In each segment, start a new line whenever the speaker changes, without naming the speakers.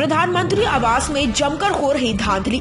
प्रधानमंत्री आवास में जमकर हो रही धांधली,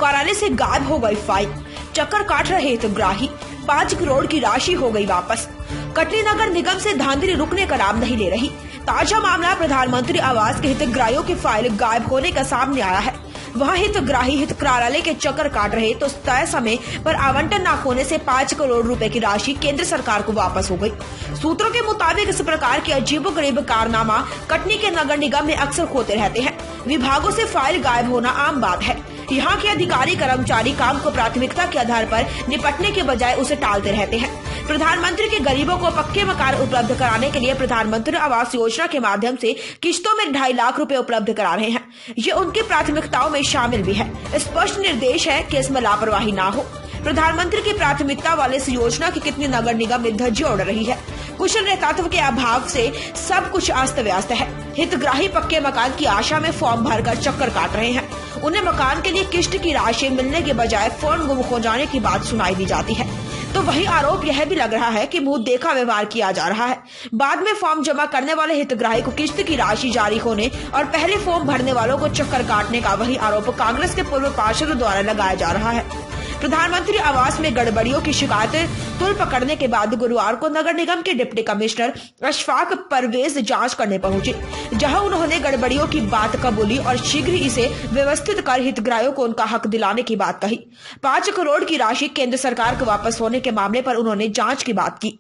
कार्यालय से गायब हो गई फाइल, चक्कर काट रहे हितग्राही, 5 करोड़ की राशि हो गई वापस। कटनी नगर निगम से धांधली रुकने का नाम नहीं ले रही। ताजा मामला प्रधानमंत्री आवास के हितग्राहियों की फाइल गायब होने का सामने आया है। वहाँ हितग्राही हित कार्यालय के चक्कर काट रहे तो तय समय पर आवंटन न होने से 5 करोड़ रुपए की राशि केंद्र सरकार को वापस हो गई। सूत्रों के मुताबिक इस प्रकार के अजीबोगरीब कारनामा कटनी के नगर निगम में अक्सर होते रहते हैं। विभागों से फाइल गायब होना आम बात है। यहाँ के अधिकारी कर्मचारी काम को प्राथमिकता के आधार पर निपटने के बजाय उसे टालते रहते हैं। प्रधानमंत्री के गरीबों को पक्के मकान उपलब्ध कराने के लिए प्रधानमंत्री आवास योजना के माध्यम से किश्तों में 2.5 लाख रुपए उपलब्ध करा रहे हैं। ये उनकी प्राथमिकताओं में शामिल भी है। स्पष्ट निर्देश है कि इसमें लापरवाही ना हो। प्रधानमंत्री की प्राथमिकता वाले इस योजना की कितनी नगर निगम में धज्जियां उड़ रही है। कुशल नेतृत्व के अभाव से सब कुछ अस्त व्यस्त है। हितग्राही पक्के मकान की आशा में फॉर्म भरकर चक्कर काट रहे हैं। उन्हें मकान के लिए किश्त की राशि मिलने के बजाय फोन गुम हो जाने की बात सुनाई दी जाती है। तो वही आरोप यह भी लग रहा है कि मुंह देखा व्यवहार किया जा रहा है। बाद में फॉर्म जमा करने वाले हितग्राही को किश्त की राशि जारी होने और पहले फॉर्म भरने वालों को चक्कर काटने का वही आरोप कांग्रेस के पूर्व पार्षदों द्वारा लगाया जा रहा है। प्रधानमंत्री आवास में गड़बड़ियों की शिकायतें तुल पकड़ने के बाद गुरुवार को नगर निगम के डिप्टी कमिश्नर अशफाक परवेज जांच करने पहुंचे, जहां उन्होंने गड़बड़ियों की बात कबूली और शीघ्र इसे व्यवस्थित कर हितग्राहियों को उनका हक दिलाने की बात कही। 5 करोड़ की राशि केंद्र सरकार को वापस होने के मामले पर उन्होंने जांच की बात की।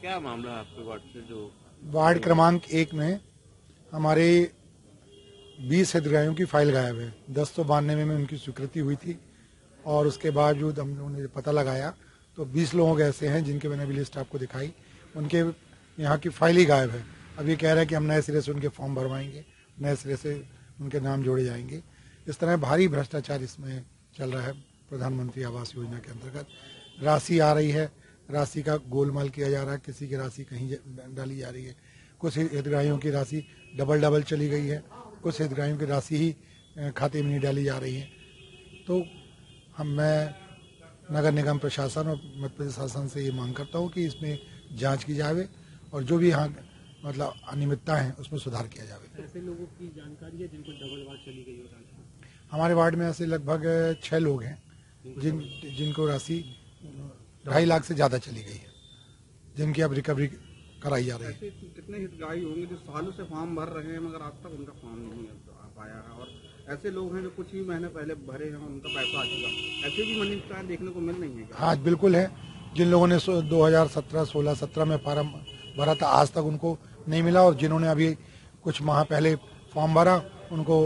क्या मामला आपके वार्ड से? जो
वार्ड क्रमांक 1 में हमारे 20 हितग्राहियों की फाइल गायब है। 1092 में उनकी स्वीकृति हुई थी और उसके बावजूद हम लोगों ने पता लगाया तो 20 लोग ऐसे हैं जिनके मैंने भी लिस्ट आपको दिखाई, उनके यहाँ की फाइल ही गायब है। अब ये कह रहे हैं कि हम नए सिरे से उनके फॉर्म भरवाएंगे, नए सिरे से उनके नाम जोड़े जाएंगे। इस तरह भारी भ्रष्टाचार इसमें चल रहा है। प्रधानमंत्री आवास योजना के अंतर्गत राशि आ रही है, राशि का गोलमाल किया जा रहा है, किसी की राशि कहीं डाली जा रही है। कुछ हितग्राहियों की राशि डबल चली गई है, कुछ हितग्राहियों की राशि ही खाते में नहीं डाली जा रही है। तो मैं नगर निगम प्रशासन और मध्य प्रदेश शासन से ये मांग करता हूँ कि इसमें जांच की जावे और जो भी यहाँ मतलब अनियमितता है उसमें सुधार किया जावे।
ऐसे लोगों की जानकारी है जिनको डबल वार्ड चली गई हो?
हमारे वार्ड में ऐसे लगभग 6 लोग हैं जिनको राशि 2.5 लाख से ज्यादा चली गई है, जिनकी अब रिकवरी कराई जा रही है।
कितने हितग्राही होंगे जो सालों से फॉर्म भर रहे हैं मगर आज तक उनका फॉर्म नहीं आ पाया है, और ऐसे लोग हैं जो कुछ ही महीने पहले भरे हैं, उनका पैसा आ चुका। ऐसे भी मनी देखने को मिल नहीं है?
हाँ बिल्कुल है। जिन लोगों ने 2017, 16, 17 में फॉर्म भरा था आज तक उनको नहीं मिला, और जिन्होंने अभी कुछ माह पहले फॉर्म भरा उनको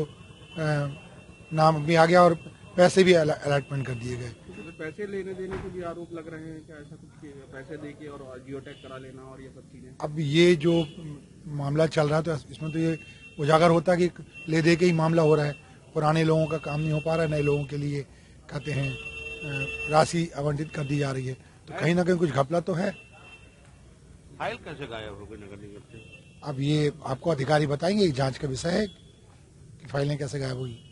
नाम भी आ गया और पैसे भी अलॉटमेंट कर दिए गए।
पैसे लेने देने के भी आरोप लग रहे हैं, क्या ऐसा कुछ? पैसे देके और जियो टैग करा लेना और ये सब चीजें।
अब ये जो मामला चल रहा है तो इसमें तो ये उजागर होता है कि ले दे के ही मामला हो रहा है। पुराने लोगों का काम नहीं हो पा रहा है, नए लोगों के लिए कहते हैं राशि आवंटित कर दी जा रही है, तो कहीं ना कहीं कुछ घपला तो है।
फाइल कैसे गायब हो गई नगर निगम से?
अब ये आपको अधिकारी बताएंगे, जांच का विषय है कि फाइलें कैसे गायब हुई।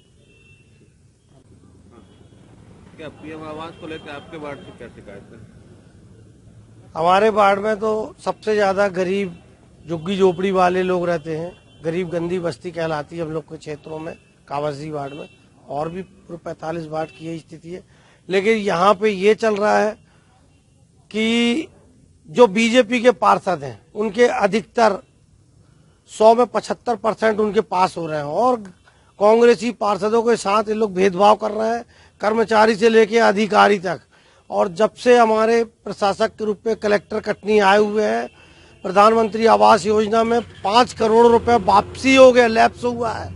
क्या पीएम आवास को लेकर आपके वार्ड से क्या शिकायत है?
हमारे वार्ड में तो सबसे ज्यादा गरीब झुग्गी झोपड़ी वाले लोग रहते हैं। गरीब गंदी बस्ती कहलाती है हम लोग के क्षेत्रों में, कावसी वार्ड में, और भी 45 वार्ड की यही स्थिति है। लेकिन यहाँ पे ये चल रहा है कि जो बीजेपी के पार्षद हैं उनके अधिकतर 100 में 75% उनके पास हो रहे हैं, और कांग्रेसी पार्षदों के साथ ये लोग भेदभाव कर रहे हैं, कर्मचारी से लेके अधिकारी तक। और जब से हमारे प्रशासक के रूप में कलेक्टर कटनी आए हुए हैं, प्रधानमंत्री आवास योजना में 5 करोड़ रुपए वापसी हो गया, लैप्स हुआ है।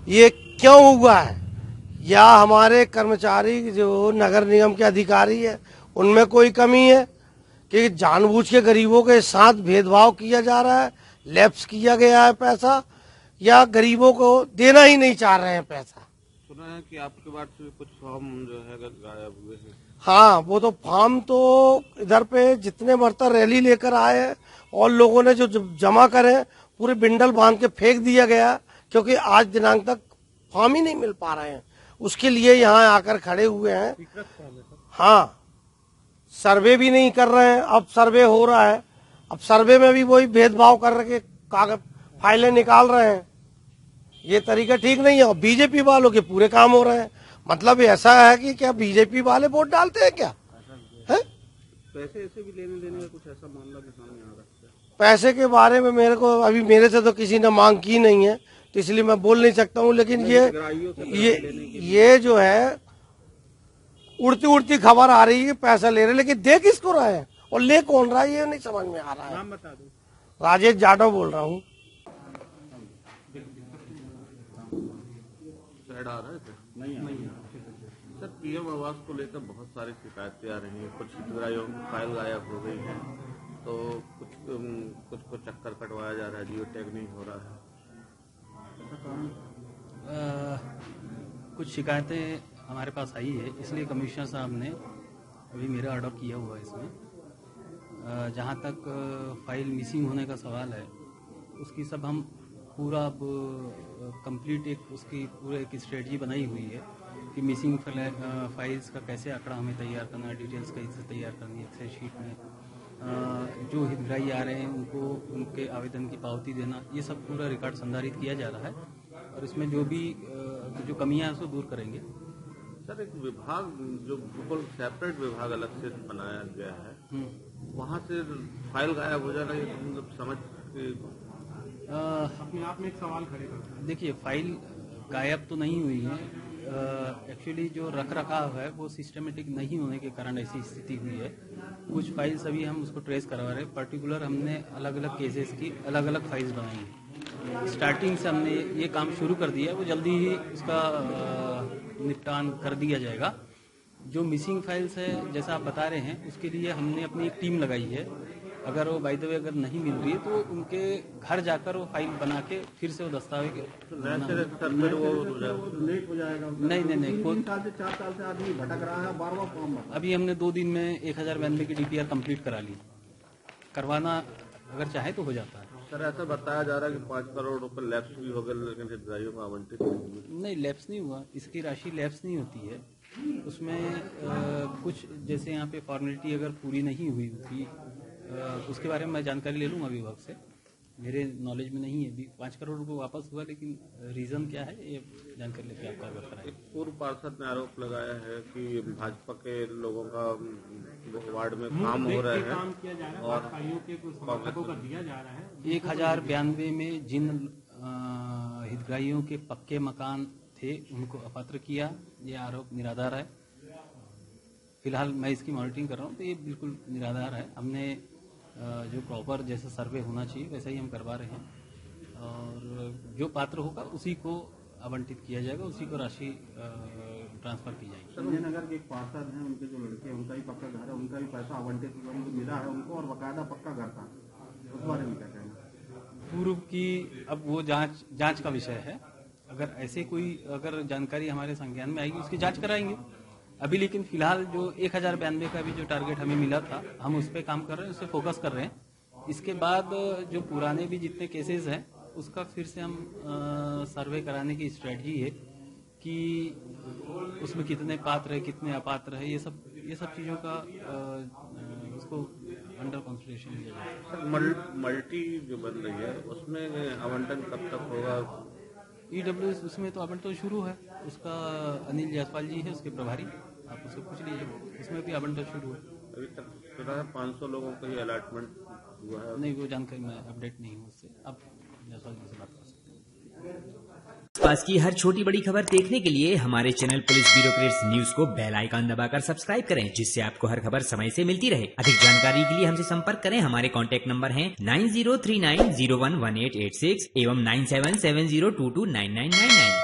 ये क्यों हुआ है? या हमारे कर्मचारी जो नगर निगम के अधिकारी है उनमें कोई कमी है कि जानबूझ के गरीबों के साथ भेदभाव किया जा रहा है, लैप्स किया गया है पैसा, या गरीबों को देना ही नहीं चाह रहे हैं पैसा?
सुना है कि आपके वार्ड से कुछ फॉर्म जो है गायब हुए हैं।
हाँ, वो तो फॉर्म तो इधर पे जितने मरता रैली लेकर आए हैं और लोगों ने जो जमा करे पूरे बिंडल बांध के फेंक दिया गया, क्योंकि आज दिनांक तक फॉर्म ही नहीं मिल पा रहे हैं। उसके लिए यहाँ आकर खड़े हुए हैं। हाँ, सर्वे भी नहीं कर रहे हैं। अब सर्वे हो रहा है, अब सर्वे में भी वही भेदभाव कर कागज फाइलें निकाल रहे हैं। ये तरीका ठीक नहीं है। और बीजेपी वालों के पूरे काम हो रहे हैं। मतलब ऐसा है कि क्या बीजेपी वाले वोट डालते हैं क्या है?
पैसे ऐसे भी लेने देने का कुछ ऐसा मामला भी सामने आ रहा है?
पैसे के बारे में मेरे से तो किसी ने मांग की नहीं है, तो इसलिए मैं बोल नहीं सकता हूँ। लेकिन ये जो है उड़ती उड़ती खबर आ रही है, पैसा ले रहे, लेकिन दे किसको रहा है और ले कौन रहा है ये नहीं समझ में आ रहा है।
नाम बता दो।
राजेश जाटव बोल रहा हूँ।
नहीं सर, पीएम आवास को लेकर बहुत सारी शिकायतें आ रही हैं। कुछ हितग्राहियों की फाइल गायब हो गई है, तो कुछ को चक्कर कटवाया जा रहा है, जियो टैग नहीं हो रहा है।
कुछ शिकायतें हमारे पास आई है, इसलिए कमिश्नर साहब ने अभी मेरा ऑर्डर किया हुआ है इसमें। जहाँ तक फाइल मिसिंग होने का सवाल है, उसकी सब हम पूरा अब कंप्लीट एक स्ट्रेटजी बनाई हुई है कि मिसिंग फाइल्स का कैसे आंकड़ा हमें तैयार करना है, डिटेल्स कैसे तैयार करनी है एक्सेल शीट में। जो हितग्राही आ रहे हैं उनको उनके आवेदन की पावती देना, ये सब पूरा रिकॉर्ड संधारित किया जा रहा है और इसमें जो कमियां हैं उसको दूर करेंगे।
सर, एक विभाग जो बिल्कुल सेपरेट विभाग अलग से बनाया गया है, वहाँ से फाइल गायब हो जाना, ये मतलब समझ
अपने आप में एक सवाल खड़े करता है। देखिए, फाइल गायब तो नहीं हुई है। एक्चुअली जो रख रखाव है वो सिस्टमेटिक नहीं होने के कारण ऐसी स्थिति हुई है। कुछ फाइल्स अभी हम उसको ट्रेस करवा रहे हैं। पर्टिकुलर हमने अलग अलग केसेस की अलग अलग फाइल्स बनाई है। स्टार्टिंग से हमने ये काम शुरू कर दिया है, वो जल्दी ही उसका निपटान कर दिया जाएगा। जो मिसिंग फाइल्स है, जैसा आप बता रहे हैं, उसके लिए हमने अपनी एक टीम लगाई है। अगर वो बाय द वे अगर नहीं मिल रही है तो उनके घर जाकर वो फाइल बना के फिर से वो दस्तावेज
लेट हो जाएगा।
नहीं,
4 साल से आदमी भटक रहा है, बार-बार फॉर्म भर।
अभी हमने 2 दिन में 1092 की डीपीआर कंप्लीट करा ली। करवाना अगर चाहे तो हो जाता है।
सर, ऐसा बताया जा रहा है कि 5 करोड़ रुपए लैप्स भी हो गए, लेकिन हितग्राहियों को आवंटित
नहीं, लैप्स नहीं हुआ। इसकी राशि लैप्स नहीं होती है। उसमें कुछ जैसे यहाँ पे फॉर्मेलिटी अगर पूरी नहीं हुई होती, उसके बारे में मैं जानकारी ले लूँगा विभाग से। मेरे नॉलेज में नहीं है। अभी 5 करोड़ रुपये वापस हुआ, लेकिन रीजन क्या है ये जानकारी लेके आपको अवगत कराएंगे।
पूर्व पार्षद ने आरोप लगाया है कि भाजपा के लोगों का वार्ड में काम हो रहा है और
1092 में जिन हितग्राहियों के पक्के मकान थे उनको अपात्र किया, ये आरोप निराधार है। फिलहाल मैं इसकी मॉनिटरिंग कर रहा हूँ, तो ये बिल्कुल निराधार है। हमने जो प्रॉपर जैसा सर्वे होना चाहिए वैसा ही हम करवा रहे हैं और जो पात्र होगा उसी को आवंटित किया जाएगा, उसी को राशि ट्रांसफर की जाएगी।
संजय नगर के एक पार्षद हैं, उनके जो लड़के हैं उनका भी पक्का घर है, उनका भी पैसा आवंटित मिला है उनको और बकायदा पक्का घर था, उस बारे में क्या कहना?
पूर्व की अब वो जांच का विषय है। अगर ऐसे कोई अगर जानकारी हमारे संज्ञान में आएगी उसकी जांच कराएंगे अभी। लेकिन फिलहाल जो 1092 का भी जो टारगेट हमें मिला था, हम उस पर काम कर रहे हैं, उस पर फोकस कर रहे हैं। इसके बाद जो पुराने भी जितने केसेस हैं उसका फिर से हम सर्वे कराने की स्ट्रेटजी है कि उसमें कितने पात्र है, कितने अपात्र है, ये सब चीज़ों का उसको अंडर कंसिडरेशन लिया जाए।
मल्टी जो बन रही है उसमें आवंटन कब तक होगा?
EWS उसमें तो आवंटन शुरू है, उसका अनिल जायसवाल जी है उसके प्रभारी, आप उससे पूछ लीजिए। इसमें भी आवंटन शुरू है।
अभी तक 500 लोगों का ही अलॉटमेंट हुआ है।
नहीं, वो जानकारी मैं अपडेट नहीं हूँ उससे। आप जायसवाल जी से बात कर सकते हैं।
पास की हर छोटी बड़ी खबर देखने के लिए हमारे चैनल पुलिस ब्यूरोक्रेट्स न्यूज को बेल आइकन दबाकर सब्सक्राइब करें, जिससे आपको हर खबर समय से मिलती रहे। अधिक जानकारी के लिए हमसे संपर्क करें। हमारे कॉन्टैक्ट नंबर हैं 9039011886 एवं 9770229999।